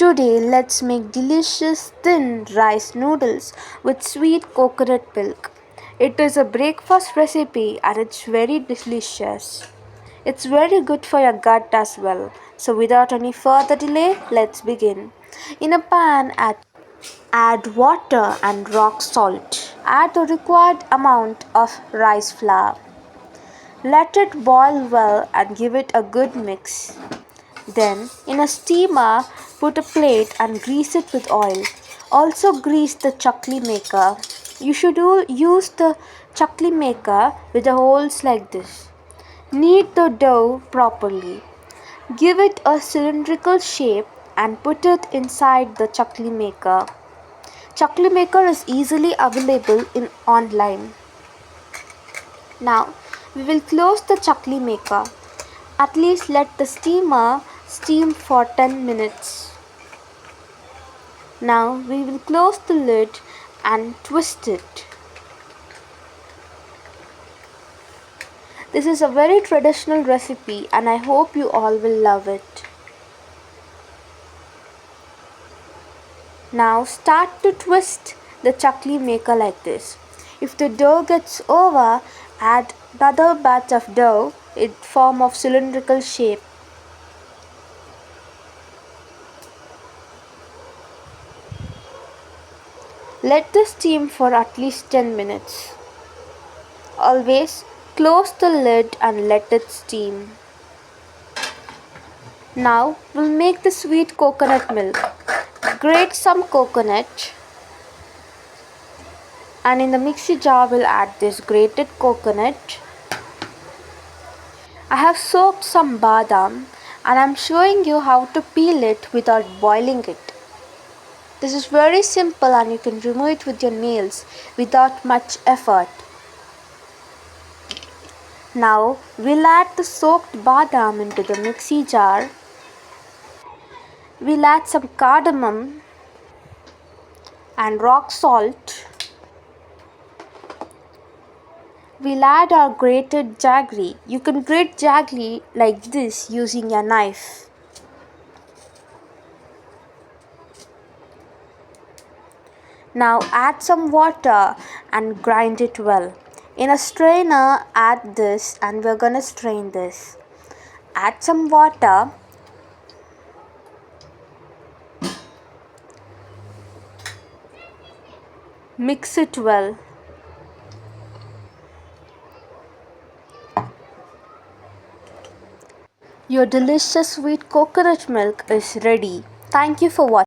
Today, let's make delicious thin rice noodles with sweet coconut milk. It is a breakfast recipe and it's very delicious. It's very good for your gut as well. So, without any further delay, let's begin. In a pan, add water and rock salt. Add the required amount of rice flour. Let it boil well and give it a good mix. Then, in a steamer, put a plate and grease it with oil. Also, grease the chakli maker. You should use the chakli maker with the holes like this. Knead the dough properly. Give it a cylindrical shape and put it inside the chakli maker. Chakli maker is easily available in online. Now, we will close the chakli maker. At least let the steamer steam for 10 minutes. Now we will close the lid and twist it. This is a very traditional recipe and I hope you all will love it. Now start to twist the chakli maker like this. If the dough gets over, add another batch of dough in form of cylindrical shape. Let this steam for at least 10 minutes. Always close the lid and let it steam. Now we'll make the sweet coconut milk. Grate some coconut and in the mixie jar we'll add this grated coconut. I have soaked some badam and I'm showing you how to peel it without boiling it. This is very simple and you can remove it with your nails without much effort. Now we'll add the soaked badam into the mixie jar. We'll add some cardamom and rock salt. We'll add our grated jaggery. You can grate jaggery like this using a knife. Now add some water and grind it well. In a strainer, add this and we're gonna strain this. Add some water. Mix it well. Your delicious sweet coconut milk is ready. Thank you for watching.